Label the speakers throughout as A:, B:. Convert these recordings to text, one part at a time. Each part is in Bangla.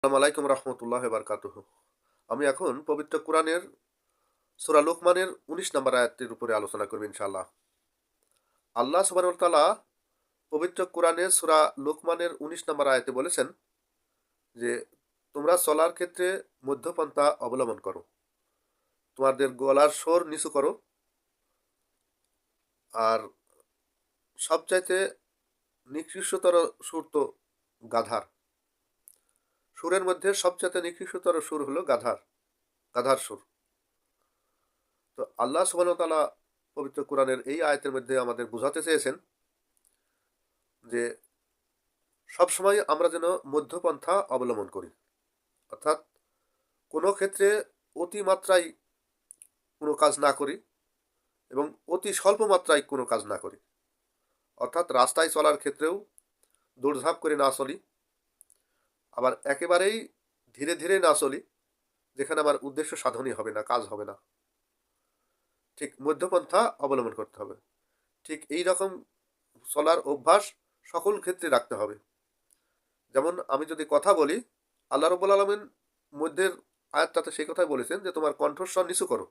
A: আসসালামু আলাইকুম রহমতুল্লাহ বারকাতুহু। আমি এখন পবিত্র কোরআনের সূরা লুকমানের ১৯ নম্বর আয়াতটির উপরে আলোচনা করব ইনশাআল্লাহ। আল্লাহ সুবহানাহু ওয়া তাআলা পবিত্র কোরআনের সূরা লুকমানের ১৯ নম্বর আয়াতে বলেছেন যে, তোমরা চলার ক্ষেত্রে মধ্যপন্থা অবলম্বন করো। তোমাদের গলার স্বর নিচু করো। আর সবচাইতে নিকৃষ্টতর সুর তো গাধার। সুরের মধ্যে সবচাইতে নিকৃষ্টতর সুর হলো গাধার সুর। তো আল্লাহ সুবহানাহু ওয়া তাআলা পবিত্র কোরআনের এই আয়াতের মধ্যে আমাদের বোঝাতে চেয়েছেন যে সবসময় আমরা যেন মধ্যপন্থা অবলম্বন করি। অর্থাৎ কোনো ক্ষেত্রে অতিমাত্রায় কোনো কাজ না করি এবং অতি স্বল্প মাত্রায় কোনো কাজ না করি। অর্থাৎ রাস্তায় চলার ক্ষেত্রেও দৌড়ঝাঁপ করে না চলি, আবার একেবারেই ধীরে ধীরে না চলি, যেখানে আমার উদ্দেশ্য সাধনই হবে না, কাজ হবে না। ঠিক মধ্যপন্থা অবলম্বন করতে হবে। ঠিক এই রকম চলার অভ্যাস সকল ক্ষেত্রে রাখতে হবে। যেমন আমি যদি কথা বলি, আল্লাহ রব্বুল আলামিন মধ্যের আয়াতটাতে সেই কথাই বলেছেন যে তোমার কণ্ঠস্বর নিচু করো।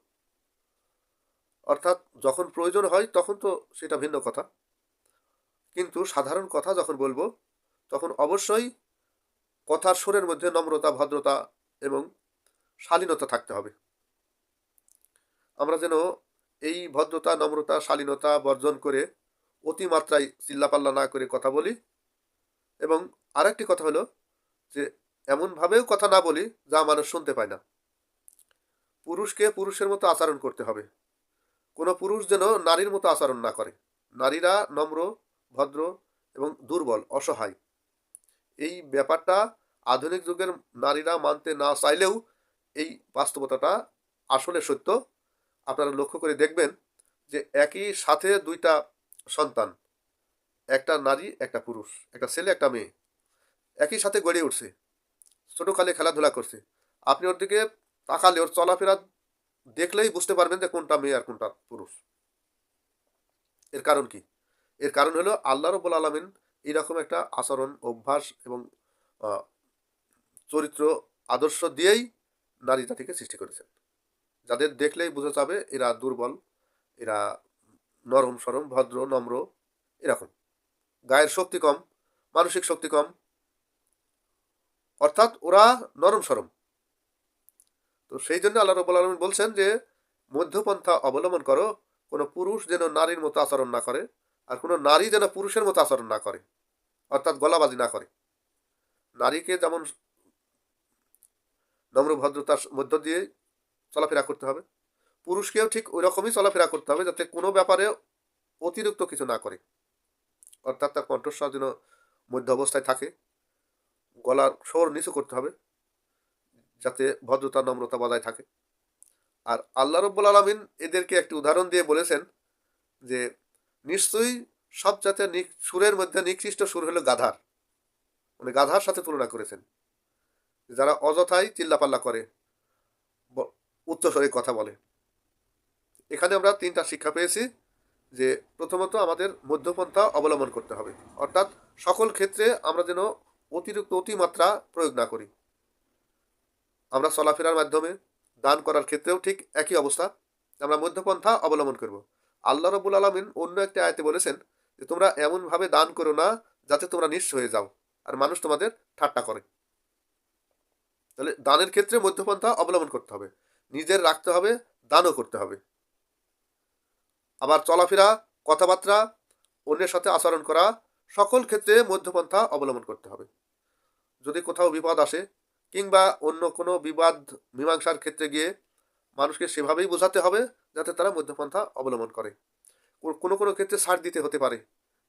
A: অর্থাৎ যখন প্রয়োজন হয় তখন তো সেটা ভিন্ন কথা, কিন্তু সাধারণ কথা যখন বলবো তখন অবশ্যই কথার সুরের মধ্যে নম্রতা, ভদ্রতা এবং শালীনতা থাকতে হবে। আমরা যেন এই ভদ্রতা, নম্রতা, শালীনতা বর্জন করে অতিমাত্রায় চিল্লাপাল্লা না করে কথা বলি। এবং আরেকটি কথা হলো যে এমনভাবেও কথা না বলি যা মানুষ শুনতে পায় না। পুরুষকে পুরুষের মতো আচরণ করতে হবে। কোনো পুরুষ যেন নারীর মতো আচরণ না করে। নারীরা নম্র, ভদ্র এবং দুর্বল, অসহায়। এই ব্যাপারটা আধুনিক যুগের নারীরা মানতে না চাইলেও এই বাস্তবতাটা আসলে সত্য। আপনারা লক্ষ্য করে দেখবেন যে একই সাথে দুইটা সন্তান, একটা নারী একটা পুরুষ, একটা ছেলে একটা মেয়ে, একই সাথে গড়ে উঠছে, ছোটোকালে খেলাধুলা করছে। আপনি ওর দিকে তাকালে ওর চলাফেরা দেখলেই বুঝতে পারবেন যে কোনটা মেয়ে আর কোনটা পুরুষ। এর কারণ কি? এর কারণ হলো আল্লাহ রব্বুল আলামিন এইরকম একটা আচরণ, অভ্যাস এবং আহ, চরিত্র, আদর্শ দিয়েই নারী জাতিকে সৃষ্টি করেছেন। যাদের দেখলেই বোঝা যাবে এরা দুর্বল, এরা নরম সরম, ভদ্র, নম্র, এরকম। গায়ের শক্তি কম, মানসিক শক্তি কম, অর্থাৎ ওরা নরম সরম। তো সেই জন্য আল্লাহ রব্বুল আলামিন বলছেন যে মধ্যপন্থা অবলম্বন করো। কোনো পুরুষ যেন নারীর মতো আচরণ না করে, আর কোনো নারী যেন পুরুষের মতো আচরণ না করে, অর্থাৎ গলাবাজি না করে। নারীকে যেমন নম্র ভদ্রতার মধ্য দিয়ে চলাফেরা করতে হবে, পুরুষকেও ঠিক ওই রকমই চলাফেরা করতে হবে, যাতে কোনো ব্যাপারে অতিরিক্ত কিছু না করে। অর্থাৎ তার কণ্ঠস্বর যেন মধ্য অবস্থায় থাকে, গলার স্বর নিচু করতে হবে, যাতে ভদ্রতা, নম্রতা বজায় থাকে। আর আল্লাহ রব্বুল আলামিন এদেরকে একটি উদাহরণ দিয়ে বলেছেন যে নিশ্চয়ই সবচাইতে সুরের মধ্যে নিকৃষ্ট সুর হলো গাধার। মানে গাধার সাথে তুলনা করেছেন, যারা অযথাই চিল্লাপাল্লা করে, উচ্চস্বরে কথা বলে। এখানে আমরা তিনটা শিক্ষা পেয়েছি যে প্রথমত আমাদের মধ্যপন্থা অবলম্বন করতে হবে। অর্থাৎ সকল ক্ষেত্রে আমরা যেন অতিরিক্ত অতিমাত্রা প্রয়োগ না করি। আমরা চলাফেরার মাধ্যমে, দান করার ক্ষেত্রেও ঠিক একই অবস্থা, আমরা মধ্যপন্থা অবলম্বন করব। আল্লাহ রব্বুল আলামিন অন্য একটি আয়াতে বলেছেন যে তোমরা এমনভাবে দান করো না যাতে তোমরা নিঃস্ব হয়ে যাও আর মানুষ তোমাদের ঠাট্টা করে। তাহলে দানের ক্ষেত্রে মধ্যপন্থা অবলম্বন করতে হবে, নিজের রাখতে হবে, দানও করতে হবে। আবার চলাফেরা, কথাবার্তা, অন্যের সাথে আচরণ করা, সকল ক্ষেত্রে মধ্যপন্থা অবলম্বন করতে হবে। যদি কোথাও বিপদ আসে কিংবা অন্য কোনো বিবাদ মীমাংসার ক্ষেত্রে গিয়ে মানুষকে সেভাবেই বোঝাতে হবে যাতে তারা মধ্যপন্থা অবলম্বন করে। কোনো কোনো ক্ষেত্রে ছাড় দিতে হতে পারে,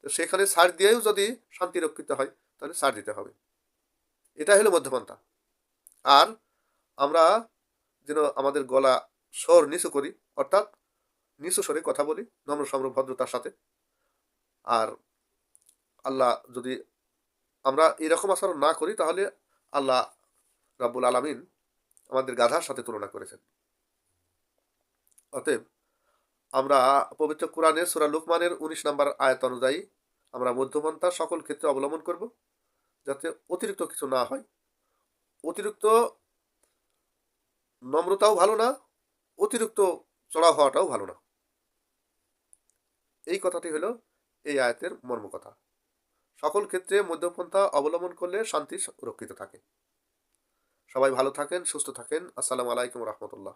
A: তো সেখানে ছাড় দিয়েও যদি শান্তি রক্ষিত হয় তাহলে ছাড় দিতে হবে। এটাই হলো মধ্যপন্থা। আর আমরা যেন আমাদের গলা স্বর নিচু করি, অর্থাৎ নিচু স্বরে কথা বলি নম্র নম্র ভদ্রতার সাথে। আর আল্লাহ যদি আমরা এরকম আচরণ না করি তাহলে আল্লাহ রাব্বুল আলামিন আমাদের গাধার সাথে তুলনা করেছেন। অতএব আমরা পবিত্র কোরআনে সূরা লুকমানের ১৯ নম্বর আয়াত অনুযায়ী আমরা মধ্যপন্থা সকল ক্ষেত্রে অবলম্বন করব, যাতে অতিরিক্ত কিছু না হয়, অতিরিক্ত নম্রতাও ভালো না, অতিরিক্ত চড়া হওয়াটাও ভালো না। এই কথাটি হলো এই আয়াতের মর্মকথা। সকল ক্ষেত্রে মধ্যপন্থা অবলম্বন করলে শান্তি রক্ষিত থাকে। সবাই ভালো থাকেন, সুস্থ থাকেন। আসসালামু আলাইকুম রহমতুল্লাহ।